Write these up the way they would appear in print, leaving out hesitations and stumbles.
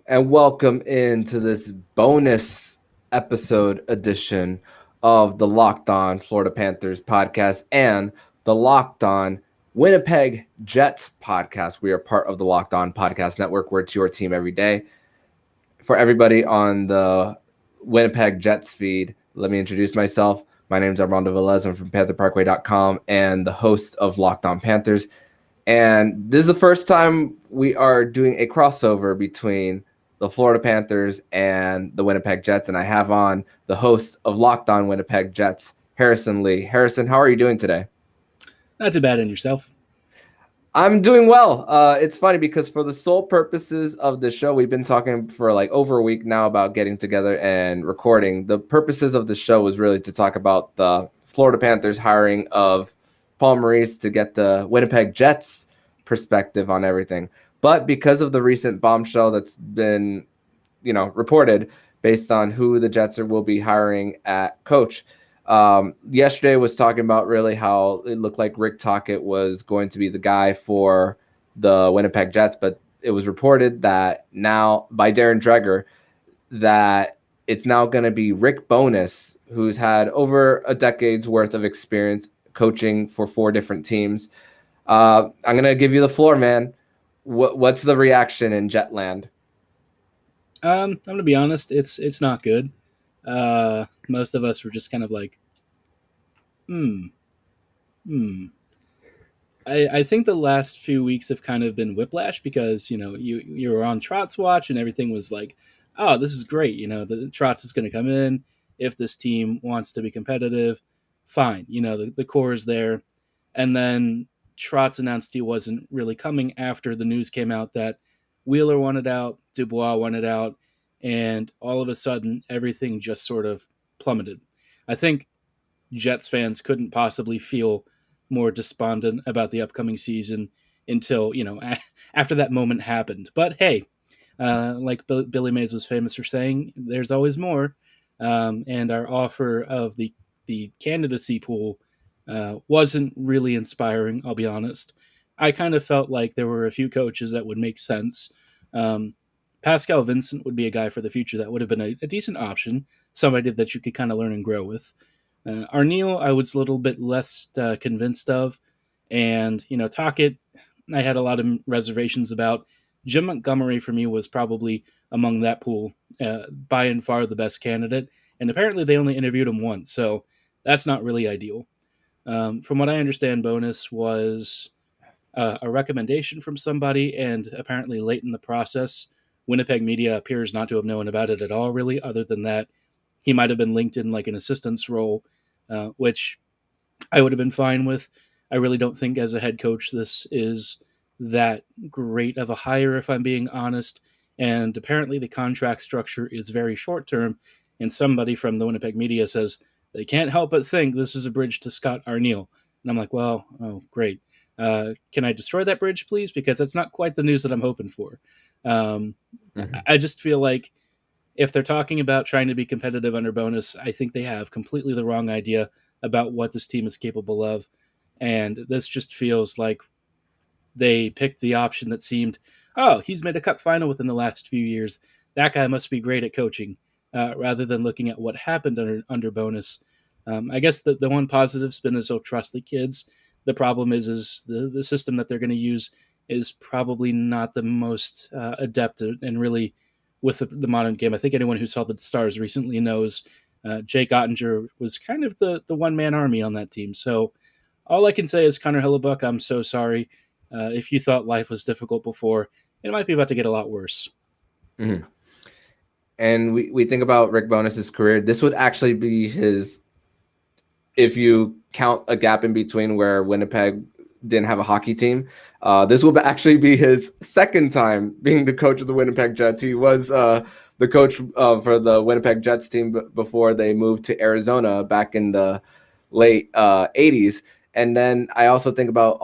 and welcome into this bonus episode edition of the Locked On Florida Panthers podcast and the Locked On Winnipeg Jets podcast. We are part of the Locked On Podcast Network, where it's your team every day. For everybody on the Winnipeg Jets feed, let me introduce myself. My name is Armando Velez. I'm from PantherParkway.com and the host of Locked On Panthers. And this is the first time we are doing a crossover between the Florida Panthers and the Winnipeg Jets. And I have on the host of Locked On Winnipeg Jets, Harrison Lee. Harrison, how are you doing today? Not too bad. And yourself? I'm doing well. It's funny because for the sole purposes of the show, we've been talking for like over a week now about getting together and recording. The purposes of the show was really to talk about the Florida Panthers hiring of Paul Maurice to get the Winnipeg Jets perspective on everything. But because of the recent bombshell that's been, reported based on who the Jets will be hiring at coach, yesterday was talking about really how it looked like Rick Tocchet was going to be the guy for the Winnipeg Jets, but it was reported that now by Darren Dreger that it's now going to be Rick Boweness, who's had over a decade's worth of experience coaching for 4 different teams. I'm going to give you the floor, man. What's the reaction in Jetland? I'm gonna be honest. It's not good. Most of us were just kind of like, I think the last few weeks have kind of been whiplash because you were on Trot's watch and everything was like, oh, this is great. The Trot's is going to come in if this team wants to be competitive. Fine, the core is there, and then Trotz announced he wasn't really coming after the news came out that Wheeler wanted out, Dubois wanted out, and all of a sudden everything just sort of plummeted. I think Jets fans couldn't possibly feel more despondent about the upcoming season until after that moment happened. But hey, like Billy Mays was famous for saying, there's always more. And our offer of the candidacy pool wasn't really inspiring, I'll be honest. I kind of felt like there were a few coaches that would make sense. Pascal Vincent would be a guy for the future that would have been a decent option, somebody that you could kind of learn and grow with. Arneal, I was a little bit less convinced of. And, Tocchet, I had a lot of reservations about. Jim Montgomery, for me, was probably among that pool, by and far the best candidate. And apparently they only interviewed him once, so that's not really ideal. From what I understand, Bowness was a recommendation from somebody, and apparently late in the process, Winnipeg media appears not to have known about it at all, really, other than that he might have been linked in like an assistance role, which I would have been fine with. I really don't think as a head coach this is that great of a hire, if I'm being honest. And apparently the contract structure is very short term. And somebody from the Winnipeg media says they can't help but think this is a bridge to Scott Arneal. And I'm like, well, oh, great. Can I destroy that bridge, please? Because that's not quite the news that I'm hoping for. I just feel like if they're talking about trying to be competitive under Bowness, I think they have completely the wrong idea about what this team is capable of. And this just feels like they picked the option that seemed, oh, he's made a cup final within the last few years. That guy must be great at coaching, rather than looking at what happened under Bowness. I guess the one positive spin is they'll trust the kids. The problem is the system that they're going to use is probably not the most adept and really with the modern game. I think anyone who saw the Stars recently knows Jake Ottinger was kind of the one-man army on that team. So all I can say is, Connor Hellebuck, I'm so sorry. If you thought life was difficult before, it might be about to get a lot worse. Mm-hmm. And we think about Rick Bowness's career. This would actually be his, if you count a gap in between where Winnipeg didn't have a hockey team, this will actually be his second time being the coach of the Winnipeg Jets. He was the coach for the Winnipeg Jets team before they moved to Arizona back in the late 80s. And then I also think about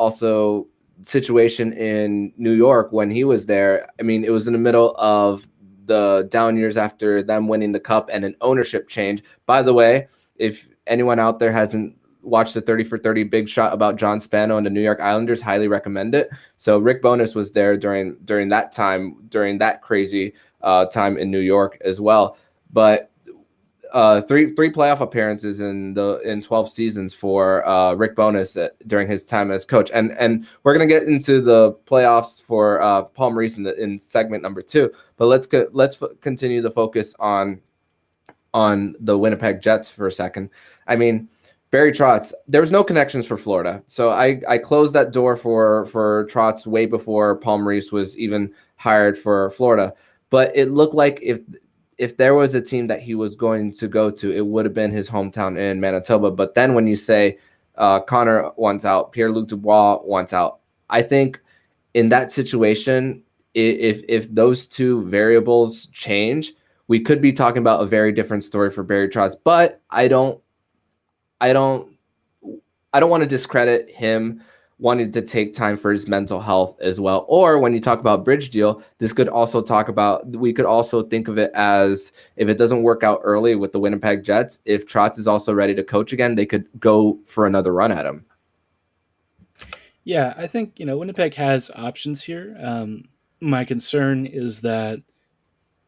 situation in New York when he was there. I mean, it was in the middle of the down years after them winning the cup and an ownership change. By the way, if anyone out there hasn't watch the 30 for 30 big shot about John Spano and the New York Islanders, highly recommend it. So Rick Boweness was there during that time, during that crazy time in New York as well. But three playoff appearances in 12 seasons for Rick Boweness during his time as coach, and we're gonna get into the playoffs for Paul Maurice in segment number 2. But let's continue the focus on the Winnipeg Jets for a second. I mean, Barry Trotz, there was no connections for Florida, so I closed that door for Trotz way before Paul Maurice was even hired for Florida. But it looked like if there was a team that he was going to go to, it would have been his hometown in Manitoba. But then when you say Connor wants out, Pierre-Luc Dubois wants out, I think in that situation, if those two variables change, we could be talking about a very different story for Barry Trotz. But I don't want to discredit him wanted to take time for his mental health as well. Or when you talk about bridge deal, we could also think of it as, if it doesn't work out early with the Winnipeg Jets, if Trotz is also ready to coach again, they could go for another run at him. Yeah, I think, Winnipeg has options here. My concern is that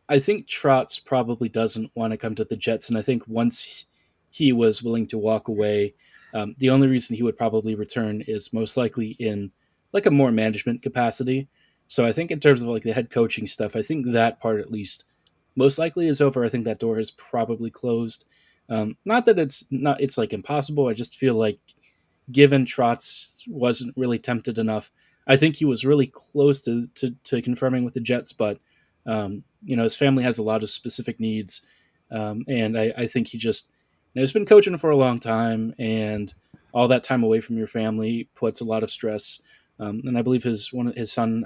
I think Trotz probably doesn't want to come to the Jets. And I think once he was willing to walk away, the only reason he would probably return is most likely in like a more management capacity. So I think in terms of like the head coaching stuff, I think that part at least most likely is over. I think that door is probably closed. Not that it's like impossible. I just feel like given Trotz wasn't really tempted enough, I think he was really close to confirming with the Jets, but his family has a lot of specific needs. And I think he just, he's been coaching for a long time, and all that time away from your family puts a lot of stress. And I believe his son,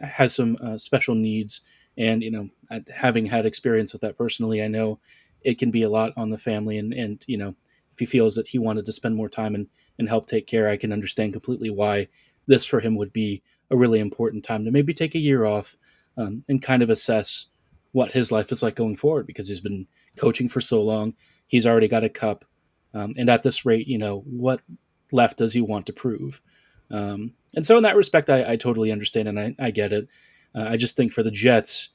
has some special needs. And, having had experience with that personally, I know it can be a lot on the family. And if he feels that he wanted to spend more time and help take care, I can understand completely why this for him would be a really important time to maybe take a year off and kind of assess what his life is like going forward, because he's been coaching for so long. He's already got a cup. And at this rate, what left does he want to prove? And so in that respect, I totally understand, and I get it. I just think for the Jets,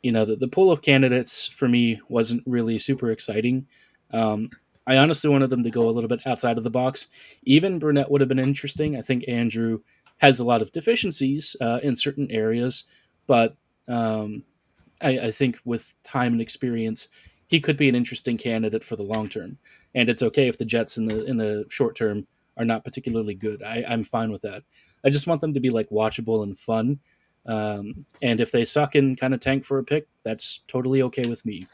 the pool of candidates for me wasn't really super exciting. I honestly wanted them to go a little bit outside of the box. Even Burnett would have been interesting. I think Andrew has a lot of deficiencies in certain areas, but I think with time and experience, he could be an interesting candidate for the long term. And it's okay if the Jets in the short term are not particularly good. I'm fine with that. I just want them to be like watchable and fun. And if they suck and kind of tank for a pick, that's totally okay with me.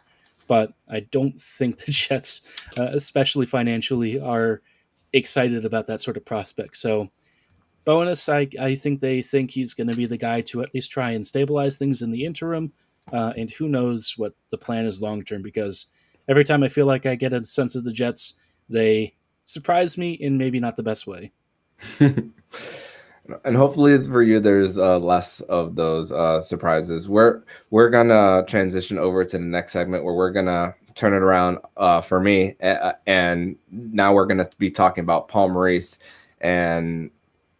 But I don't think the Jets, especially financially, are excited about that sort of prospect. So Boweness, I think they think he's going to be the guy to at least try and stabilize things in the interim. And who knows what the plan is long term, because every time I feel like I get a sense of the Jets, they surprise me in maybe not the best way. And hopefully for you, there's less of those surprises. We're gonna transition over to the next segment where we're gonna turn it around for me, and now we're gonna be talking about Paul Maurice and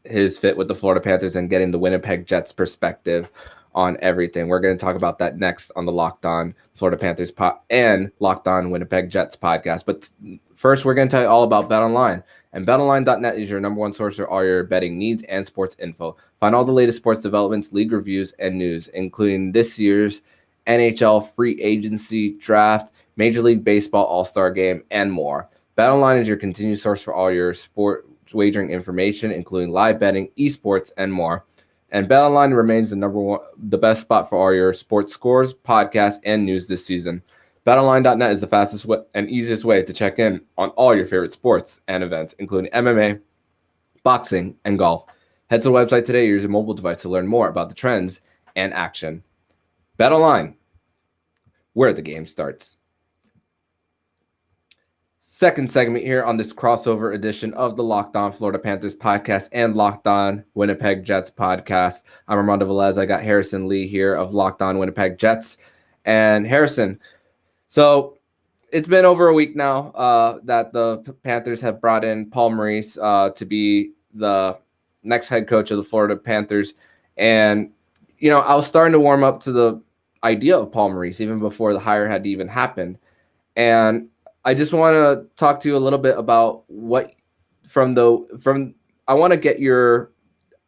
his fit with the Florida Panthers and getting the Winnipeg Jets perspective on everything. We're going to talk about that next on the Locked On Florida Panthers and Locked On Winnipeg Jets podcast. But first, we're going to tell you all about BetOnline. And BetOnline.net is your number one source for all your betting needs and sports info. Find all the latest sports developments, league reviews, and news, including this year's NHL free agency draft, Major League Baseball All-Star Game, and more. BetOnline is your continued source for all your sport wagering information, including live betting, esports, and more. And BetOnline remains the best spot for all your sports scores, podcasts, and news this season. BetOnline.net is the fastest and easiest way to check in on all your favorite sports and events, including MMA, boxing, and golf. Head to the website today or use your mobile device to learn more about the trends and action. BetOnline, where the game starts. Second segment here on this crossover edition of the Locked On Florida Panthers podcast and Locked On Winnipeg Jets podcast. I'm Armando Velez. I got Harrison Lee here of Locked On Winnipeg Jets. And Harrison, so it's been over a week now that the Panthers have brought in Paul Maurice to be the next head coach of the Florida Panthers. And, I was starting to warm up to the idea of Paul Maurice even before the hire had even happened. And I just want to talk to you a little bit about I want to get your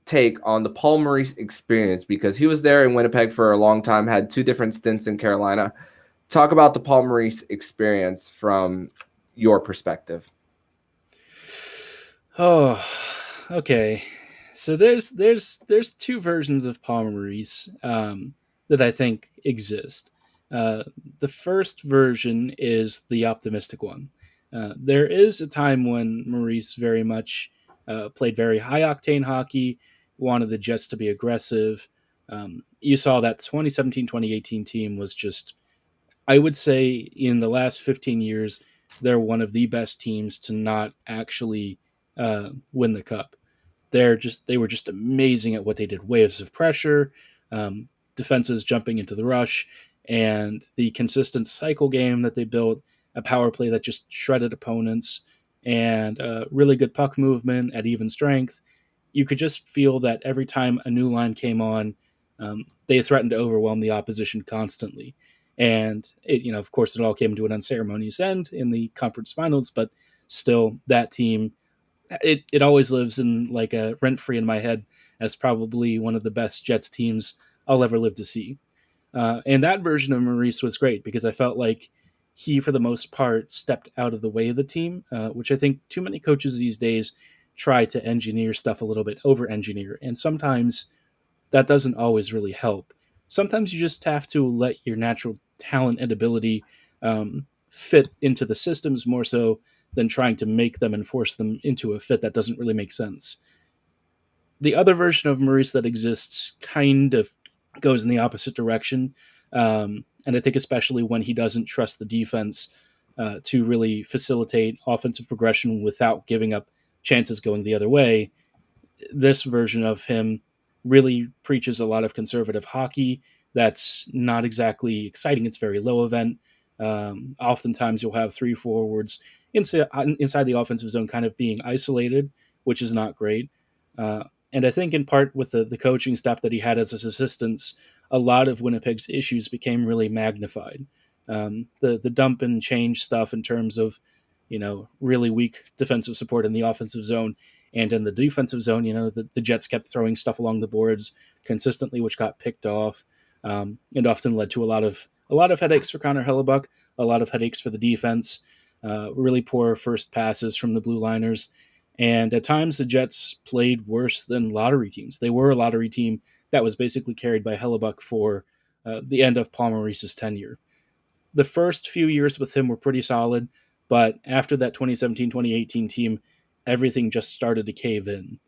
take on the Paul Maurice experience, because he was there in Winnipeg for a long time, had 2 different stints in Carolina. Talk about the Paul Maurice experience from your perspective. Oh, okay. So there's 2 versions of Paul Maurice that I think exist. The first version is the optimistic one. There is a time when Maurice very much played very high octane hockey, wanted the Jets to be aggressive. You saw that 2017-2018 team was just, I would say, in the last 15 years, they're one of the best teams to not actually win the cup. They were just amazing at what they did. Waves of pressure, defenses jumping into the rush, and the consistent cycle game that they built, a power play that just shredded opponents, and really good puck movement at even strength. You could just feel that every time a new line came on, they threatened to overwhelm the opposition constantly. And of course, it all came to an unceremonious end in the conference finals. But still, that team, it always lives in like a rent free in my head as probably one of the best Jets teams I'll ever live to see. And that version of Maurice was great because I felt like he, for the most part, stepped out of the way of the team, which I think too many coaches these days try to engineer stuff a little bit, over engineer. And sometimes that doesn't always really help. Sometimes you just have to let your natural talent and ability fit into the systems more so than trying to make them and force them into a fit that doesn't really make sense. The other version of Maurice that exists kind of goes in the opposite direction. And I think especially when he doesn't trust the defense to really facilitate offensive progression without giving up chances going the other way, this version of him really preaches a lot of conservative hockey that's not exactly exciting. It's very low event. Oftentimes you'll have 3 forwards inside the offensive zone kind of being isolated, which is not great. And I think in part with the coaching staff that he had as his assistants, a lot of Winnipeg's issues became really magnified. The dump and change stuff in terms of, really weak defensive support in the offensive zone. And in the defensive zone, the Jets kept throwing stuff along the boards consistently, which got picked off, and often led to a lot of headaches for Connor Hellebuck, a lot of headaches for the defense, really poor first passes from the blue liners. And at times, the Jets played worse than lottery teams. They were a lottery team that was basically carried by Hellebuck for the end of Paul Maurice's tenure. The first few years with him were pretty solid, but after that 2017-2018 team, everything just started to cave in.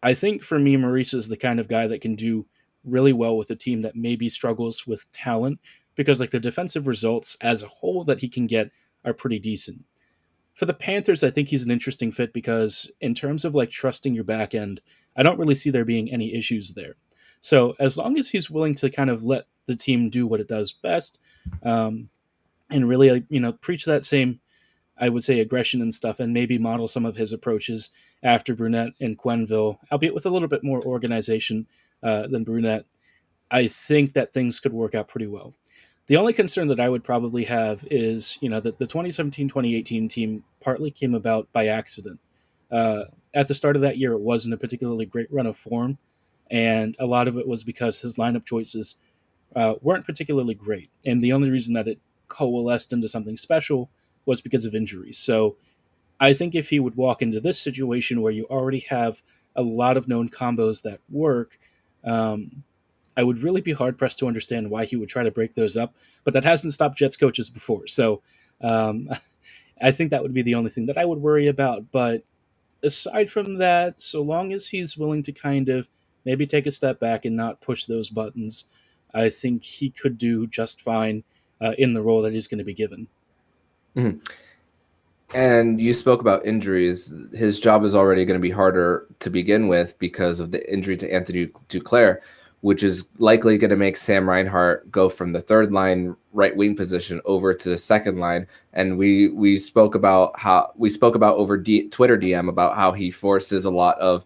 I think for me, Maurice is the kind of guy that can do really well with a team that maybe struggles with talent, because like the defensive results as a whole that he can get are pretty decent. For the Panthers, I think he's an interesting fit because in terms of like trusting your back end, I don't really see there being any issues there. So as long as he's willing to kind of let the team do what it does best, and really, preach that same, I would say, aggression and stuff, and maybe model some of his approaches after Brunette and Quenneville, albeit with a little bit more organization than Brunette, I think that things could work out pretty well. The only concern that I would probably have is, that the 2017-2018 team partly came about by accident. At the start of that year, it wasn't a particularly great run of form, and a lot of it was because his lineup choices weren't particularly great. And the only reason that it coalesced into something special was because of injuries. So I think if he would walk into this situation where you already have a lot of known combos that work, I would really be hard-pressed to understand why he would try to break those up, but that hasn't stopped Jets coaches before. So I think that would be the only thing that I would worry about. But aside from that, so long as he's willing to kind of maybe take a step back and not push those buttons, I think he could do just fine in the role that he's going to be given. Mm-hmm. And you spoke about injuries. His job is already going to be harder to begin with because of the injury to Anthony Duclair. which is likely going to make Sam Reinhart go from the third line right wing position over to the second line. And we spoke about over Twitter DM about how he forces a lot of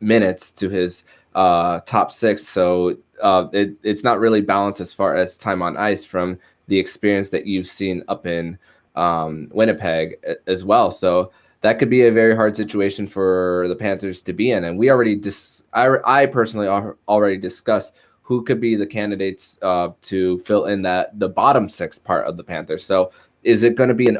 minutes to his top six. So it's not really balanced as far as time on ice from the experience that you've seen up in Winnipeg as well. So that could be a very hard situation for the Panthers to be in. And we already I personally already discussed who could be the candidates to fill in the bottom six part of the Panthers. So is it going to be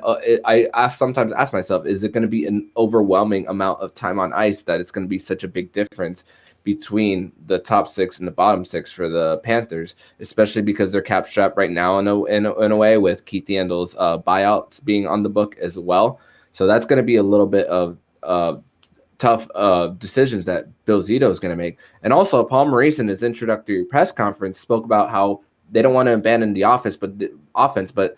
sometimes ask myself, is it going to be an overwhelming amount of time on ice that it's going to be such a big difference between the top six and the bottom six for the Panthers, especially because they're cap strapped right now in a way, with Keith Yandle's buyouts being on the book as well. So that's going to be a little bit of tough decisions that Bill Zito is going to make. And also, Paul Maurice in his introductory press conference spoke about how they don't want to abandon the offense, but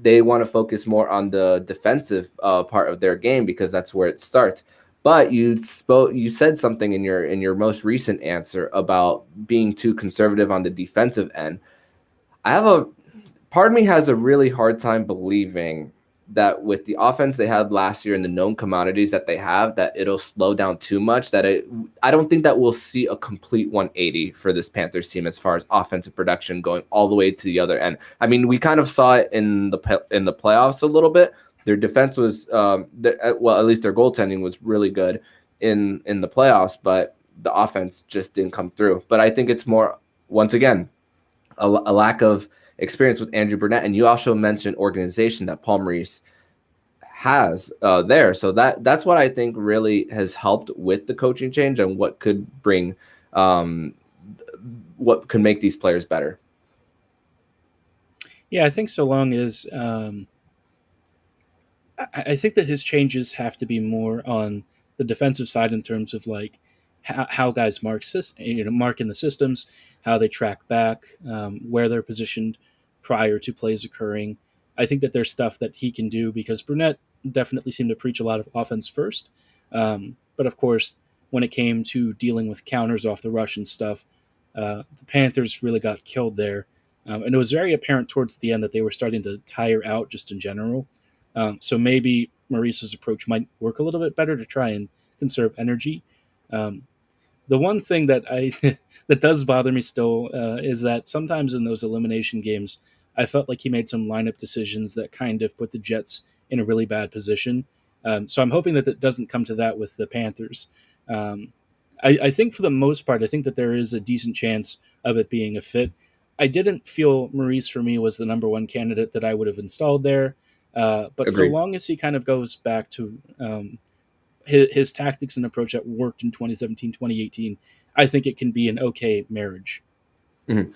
they want to focus more on the defensive part of their game, because that's where it starts. But you said something in your most recent answer about being too conservative on the defensive end. Part of me has a really hard time believing that with the offense they had last year and the known commodities that they have, that it'll slow down too much. I don't think that we'll see a complete 180 for this Panthers team as far as offensive production going all the way to the other end. I mean, we kind of saw it in the playoffs a little bit. Their defense was, at least their goaltending was really good in the playoffs, but the offense just didn't come through. But I think it's more, once again, a lack of experience with Andrew Burnett. And you also mentioned organization that Paul Maurice has there. So that's what I think really has helped with the coaching change and what could bring, what could make these players better. Yeah, I think so long as I think that his changes have to be more on the defensive side in terms of like how guys mark in the systems, how they track back, where they're positioned prior to plays occurring. I think that there's stuff that he can do, because Burnett definitely seemed to preach a lot of offense first. But of course, when it came to dealing with counters off the rush and stuff, the Panthers really got killed there. And it was very apparent towards the end that they were starting to tire out just in general. So maybe Maurice's approach might work a little bit better to try and conserve energy. The one thing that that does bother me still is that sometimes in those elimination games, I felt like he made some lineup decisions that kind of put the Jets in a really bad position. So I'm hoping that it doesn't come to that with the Panthers. I think for the most part, I think that there is a decent chance of it being a fit. I didn't feel Maurice, for me, was the number one candidate that I would have installed there. But Agreed. So long as he kind of goes back to his tactics and approach that worked in 2017, 2018, I think it can be an okay marriage. Mm-hmm.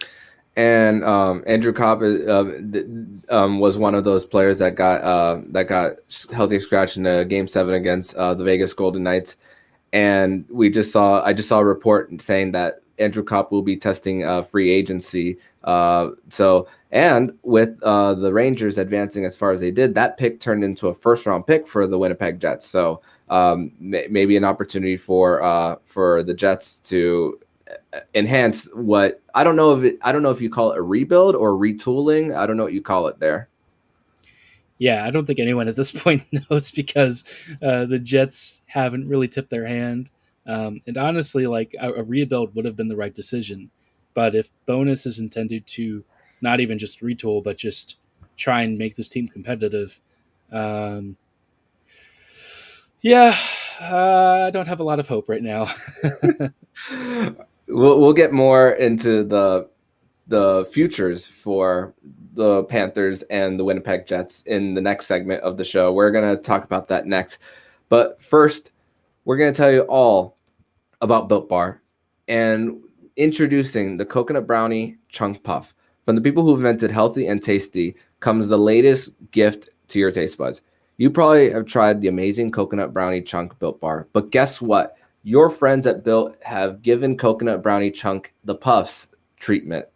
And Andrew Copp was one of those players that got healthy scratch in the Game 7 against the Vegas Golden Knights. And I just saw a report saying that Andrew Copp will be testing free agency. And with the Rangers advancing as far as they did, that pick turned into a first-round pick for the Winnipeg Jets. So maybe an opportunity for the Jets to enhance what I don't know if you call it a rebuild or retooling. I don't know what you call it there. Yeah, I don't think anyone at this point knows, because the Jets haven't really tipped their hand. And honestly, like a rebuild would have been the right decision. But if Bowness is intended to not even just retool, but just try and make this team competitive, I don't have a lot of hope right now. We'll get more into the futures for the Panthers and the Winnipeg Jets in the next segment of the show. We're going to talk about that next. But first, we're going to tell you all about Built Bar and introducing the Coconut Brownie Chunk Puff. From the people who invented healthy and tasty comes the latest gift to your taste buds. You probably have tried the amazing Coconut Brownie Chunk Built Bar, but guess what? Your friends at Built have given Coconut Brownie Chunk the Puffs treatment.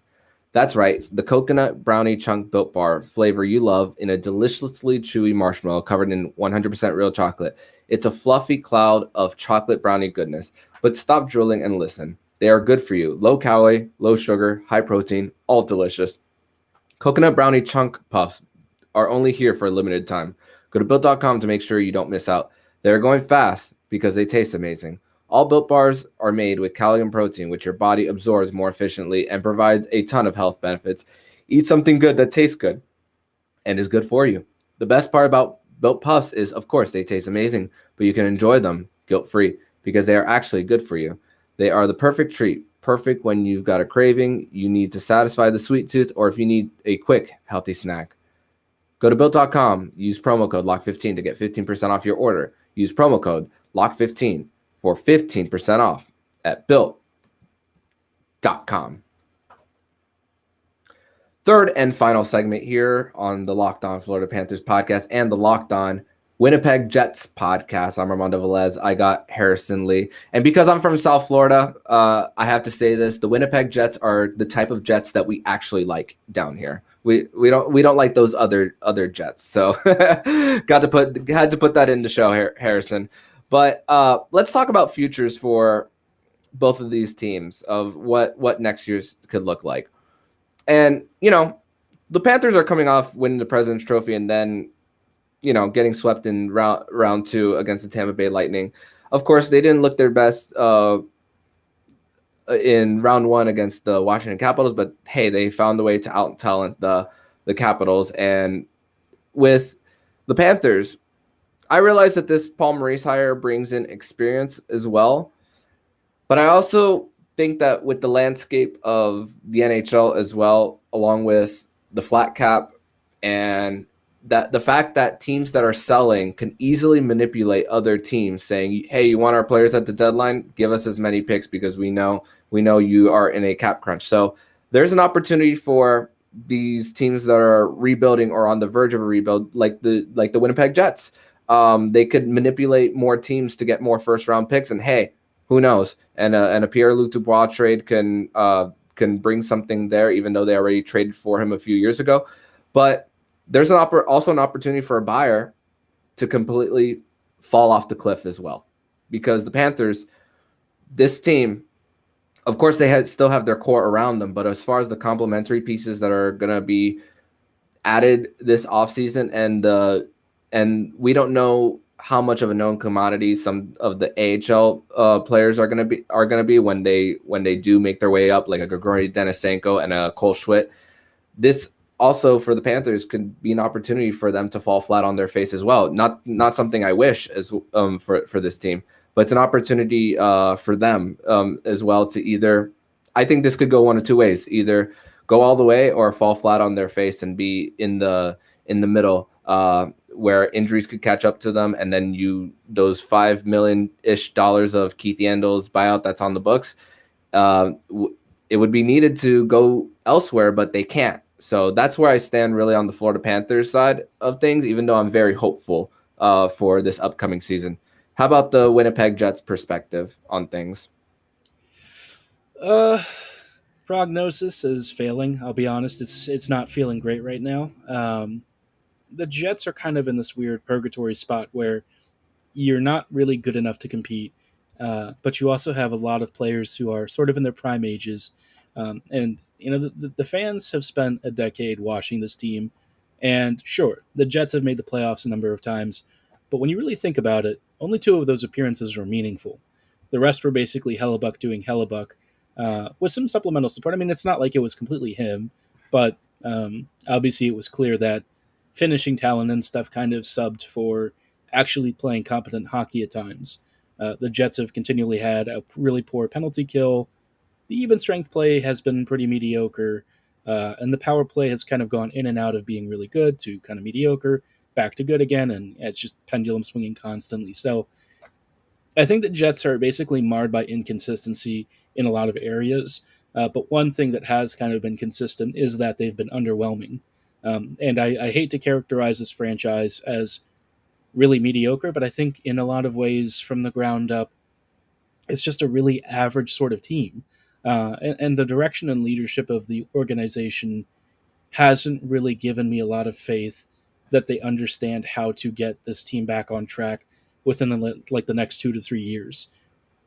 That's right, the Coconut Brownie Chunk Built Bar flavor you love in a deliciously chewy marshmallow covered in 100% real chocolate. It's a fluffy cloud of chocolate brownie goodness. But stop drooling and listen. They are good for you. Low calorie, low sugar, high protein, all delicious. Coconut brownie chunk puffs are only here for a limited time. Go to Built.com to make sure you don't miss out. They're going fast because they taste amazing. All Built bars are made with calcium protein, which your body absorbs more efficiently and provides a ton of health benefits. Eat something good that tastes good and is good for you. The best part about Built Puffs is, of course, they taste amazing, but you can enjoy them guilt-free because they are actually good for you. They are the perfect treat, perfect when you've got a craving, you need to satisfy the sweet tooth, or if you need a quick, healthy snack. Go to Built.com, use promo code LOCK15 to get 15% off your order. Use promo code LOCK15 for 15% off at Built.com. Third and final segment here on the Locked On Florida Panthers podcast and the Locked On Winnipeg Jets podcast. I'm Armando Velez. I got Harrison Lee. And because I'm from South Florida, I have to say this. The Winnipeg Jets are the type of Jets that we actually like down here. We don't like those other Jets. So had to put that in the show, Harrison. But let's talk about futures for both of these teams of what next year's could look like. And, the Panthers are coming off winning the President's Trophy and then, getting swept in round 2 against the Tampa Bay Lightning. Of course, they didn't look their best in round 1 against the Washington Capitals, but hey, they found a way to out-talent the Capitals. And with the Panthers, I realize that this Paul Maurice hire brings in experience as well. But I also think that with the landscape of the NHL as well, along with the flat cap and that the fact that teams that are selling can easily manipulate other teams saying, hey, you want our players at the deadline? Give us as many picks because we know you are in a cap crunch. So there's an opportunity for these teams that are rebuilding or on the verge of a rebuild, like the Winnipeg Jets. They could manipulate more teams to get more first round picks, and hey, who knows? And a Pierre-Luc Dubois trade can bring something there, even though they already traded for him a few years ago. But there's also an opportunity for a buyer to completely fall off the cliff as well, because the Panthers, this team, of course, they still have their core around them, but as far as the complementary pieces that are going to be added this offseason, and we don't know how much of a known commodity some of the AHL players are going to be when they do make their way up, like a Grigory Denisenko and a Cole Schwitt. This also for the Panthers could be an opportunity for them to fall flat on their face as well. Not something I wish as for this team, but it's an opportunity for them as well to either. I think this could go one of two ways: either go all the way or fall flat on their face and be in the middle. Where injuries could catch up to them, and then those $5 million-ish of Keith Yandel's buyout that's on the books, it would be needed to go elsewhere, but they can't. So that's where I stand really on the Florida Panthers side of things, even though I'm very hopeful for this upcoming season. How about the Winnipeg Jets perspective on things? Prognosis is failing. I'll be honest. It's not feeling great right now. The Jets are kind of in this weird purgatory spot where you're not really good enough to compete, but you also have a lot of players who are sort of in their prime ages. And, the fans have spent a decade watching this team. And sure, the Jets have made the playoffs a number of times. But when you really think about it, only 2 of those appearances were meaningful. The rest were basically Hellebuck doing Hellebuck with some supplemental support. I mean, it's not like it was completely him, but obviously it was clear that finishing talent and stuff kind of subbed for actually playing competent hockey at times. The Jets have continually had a really poor penalty kill. The even strength play has been pretty mediocre, and the power play has kind of gone in and out of being really good to kind of mediocre, back to good again, and it's just pendulum swinging constantly. So I think the Jets are basically marred by inconsistency in a lot of areas, but one thing that has kind of been consistent is that they've been underwhelming. And I hate to characterize this franchise as really mediocre, but I think in a lot of ways from the ground up, it's just a really average sort of team. And the direction and leadership of the organization hasn't really given me a lot of faith that they understand how to get this team back on track within the next 2 to 3 years.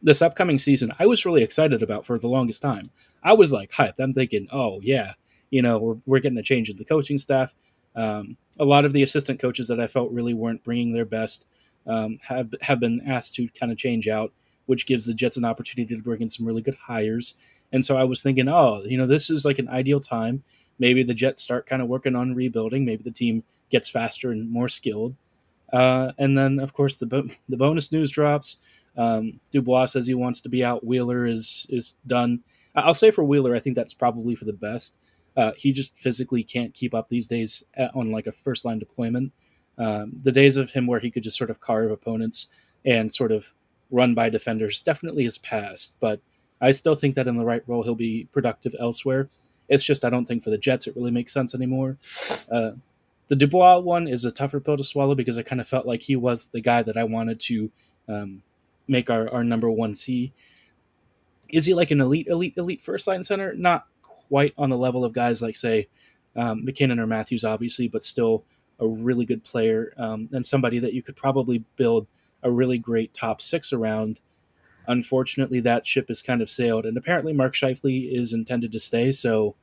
this upcoming season, I was really excited about for the longest time. I was like hyped. I'm thinking, oh yeah, we're getting a change in the coaching staff. A lot of the assistant coaches that I felt really weren't bringing their best have been asked to kind of change out, which gives the Jets an opportunity to bring in some really good hires. And so I was thinking, oh, this is like an ideal time. Maybe the Jets start kind of working on rebuilding. Maybe the team gets faster and more skilled. And then, of course, the bonus news drops. Dubois says he wants to be out. Wheeler is done. I'll say for Wheeler, I think that's probably for the best. He just physically can't keep up these days on like a first line deployment. The days of him where he could just sort of carve opponents and sort of run by defenders definitely is past. But I still think that in the right role, he'll be productive elsewhere. It's just I don't think for the Jets it really makes sense anymore. Uh, the Dubois one is a tougher pill to swallow because I kind of felt like he was the guy that I wanted to um, make our number one C. Is he like an elite first line center? Not quite on the level of guys like, say, McKinnon or Matthews, obviously, but still a really good player and somebody that you could probably build a really great top six around. Unfortunately, that ship has kind of sailed, and apparently Mark Scheifele is intended to stay. So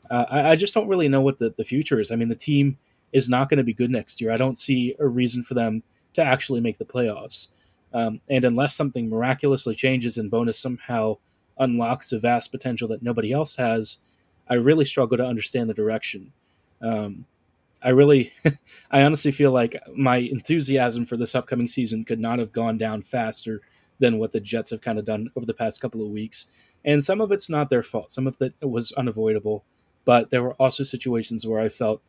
I just don't really know what the future is. I mean, the team is not going to be good next year. I don't see a reason for them to actually make the playoffs. And unless something miraculously changes and Bonus somehow unlocks a vast potential that nobody else has, I really struggle to understand the direction. Um, I really, I honestly feel like my enthusiasm for this upcoming season could not have gone down faster than what the Jets have kind of done over the past couple of weeks. And some of it's not their fault. Some of it was unavoidable. But there were also situations where I felt,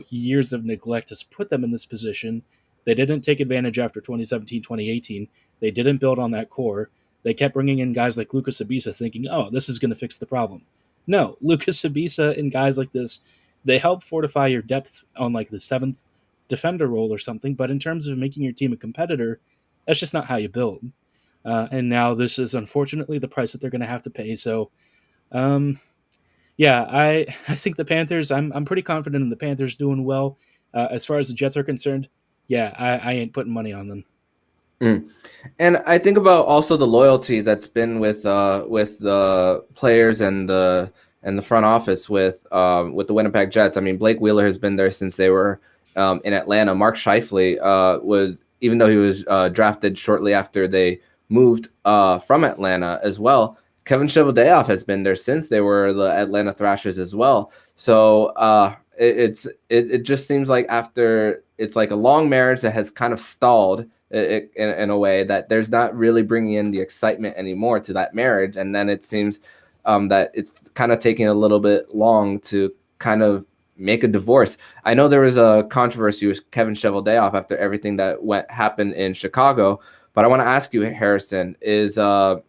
years of neglect has put them in this position. They didn't take advantage after 2017, 2018. They didn't build on that core. They kept bringing in guys like Lucas Abisa thinking, oh, this is going to fix the problem. No, Lucas Abisa and guys like this, they help fortify your depth on like the seventh defender role or something. But in terms of making your team a competitor, that's just not how you build. And now this is unfortunately the price that they're going to have to pay. So, um, yeah, I think the Panthers. I'm pretty confident in the Panthers doing well. As far as the Jets are concerned, yeah, I ain't putting money on them. Mm. And I think about also the loyalty that's been with the players and the front office with the Winnipeg Jets. I mean, Blake Wheeler has been there since they were in Atlanta. Mark Scheifele was, even though he was drafted shortly after they moved from Atlanta as well. Kevin Cheveldayoff has been there since they were the Atlanta Thrashers as well. So it just seems like after it's like a long marriage that has kind of stalled in a way that there's not really bringing in the excitement anymore to that marriage. And then it seems that it's kind of taking a little bit long to kind of make a divorce. I know there was a controversy with Kevin Cheveldayoff after everything that happened in Chicago, but I want to ask you, Harrison, is what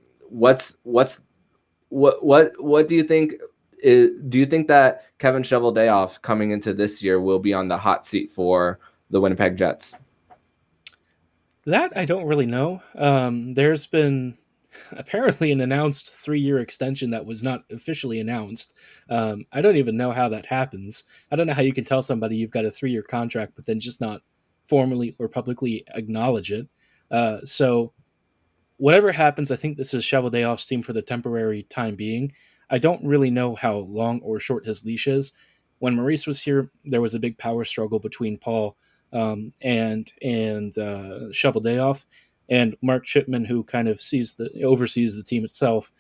do you think? Do you think that Kevin Cheveldayoff coming into this year will be on the hot seat for the Winnipeg Jets? That I don't really know. There's been apparently an announced 3-year extension that was not officially announced. I don't even know how that happens. I don't know how you can tell somebody you've got a 3-year contract, but then just not formally or publicly acknowledge it. So whatever happens, I think this is Cheveldayoff's team for the temporary time being. I don't really know how long or short his leash is. When Maurice was here, there was a big power struggle between Paul and Cheveldayoff and Mark Chipman, who kind of oversees the team itself.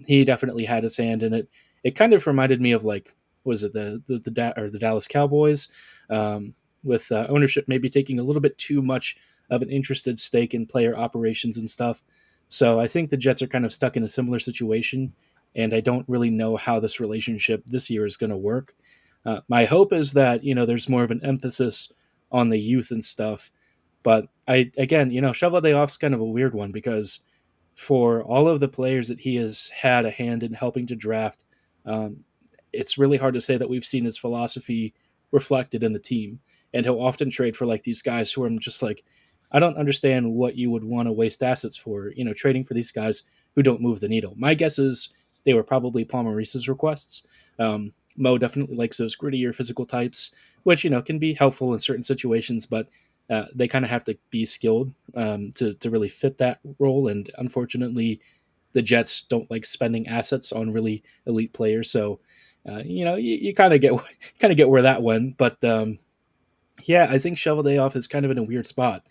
He definitely had his hand in it. It kind of reminded me of like, was it the Dallas Cowboys, with ownership maybe taking a little bit too much of an interested stake in player operations and stuff. So I think the Jets are kind of stuck in a similar situation, and I don't really know how this relationship this year is going to work. My hope is that there's more of an emphasis on the youth and stuff, but Cheveldayoff's kind of a weird one because for all of the players that he has had a hand in helping to draft, um, it's really hard to say that we've seen his philosophy reflected in the team. And he'll often trade for like these guys who I'm just like, I don't understand what you would want to waste assets for, trading for these guys who don't move the needle. My guess is they were probably Paul Maurice's requests. Mo definitely likes those grittier physical types, which, can be helpful in certain situations, but They kind of have to be skilled to really fit that role. And unfortunately, the Jets don't like spending assets on really elite players. So, you kind of get where that went. But yeah, I think Shoveldayoff is kind of in a weird spot.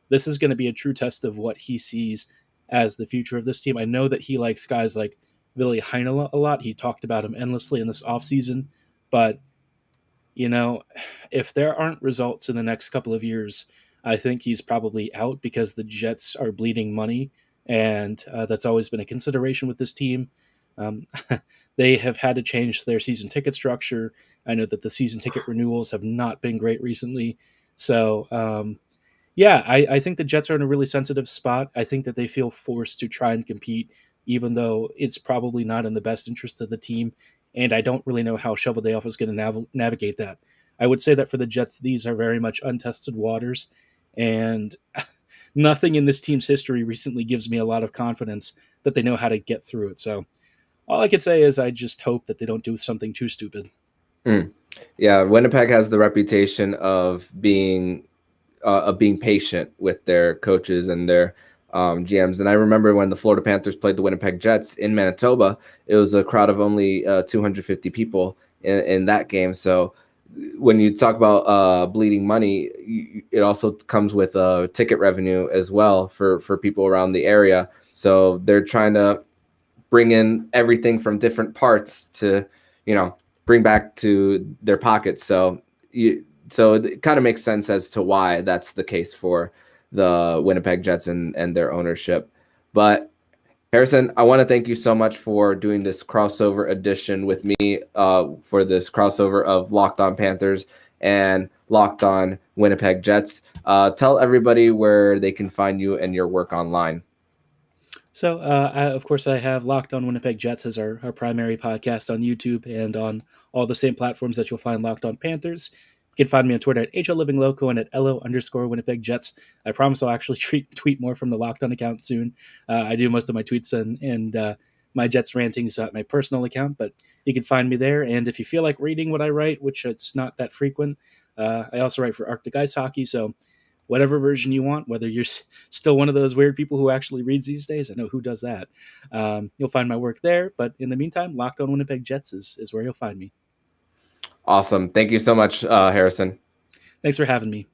This is going to be a true test of what he sees as the future of this team. I know that he likes guys like Ville Heinola a lot. He talked about him endlessly in this offseason. But, if there aren't results in the next couple of years, I think he's probably out because the Jets are bleeding money. And that's always been a consideration with this team. Um, they have had to change their season ticket structure. I know that the season ticket renewals have not been great recently. So, yeah, I think the Jets are in a really sensitive spot. I think that they feel forced to try and compete, even though it's probably not in the best interest of the team. And I don't really know how Shoveldayoff is going to navigate that. I would say that for the Jets, these are very much untested waters. And nothing in this team's history recently gives me a lot of confidence that they know how to get through it. So all I could say is I just hope that they don't do something too stupid. Yeah, Winnipeg has the reputation of being patient with their coaches and their GMs. And I remember when the Florida Panthers played the Winnipeg Jets in Manitoba, it was a crowd of only 250 people in that game. So when you talk about bleeding money, it also comes with ticket revenue as well for people around the area. So they're trying to bring in everything from different parts to, bring back to their pockets. So it kind of makes sense as to why that's the case for the Winnipeg Jets and their ownership. But Harrison, I want to thank you so much for doing this crossover edition with me for this crossover of Locked On Panthers and Locked On Winnipeg Jets. Tell everybody where they can find you and your work online. So, of course, I have Locked On Winnipeg Jets as our primary podcast on YouTube and on all the same platforms that you'll find Locked On Panthers. You can find me on Twitter at HLLivingLoco and at LO_Winnipeg Jets. I promise I'll actually tweet more from the Locked On account soon. I do most of my tweets and my Jets rantings at my personal account, but you can find me there. And if you feel like reading what I write, which it's not that frequent, I also write for Arctic Ice Hockey, so whatever version you want, whether you're still one of those weird people who actually reads these days. I know who does that. You'll find my work there. But in the meantime, Locked On Winnipeg Jets is where you'll find me. Awesome. Thank you so much, Harrison. Thanks for having me.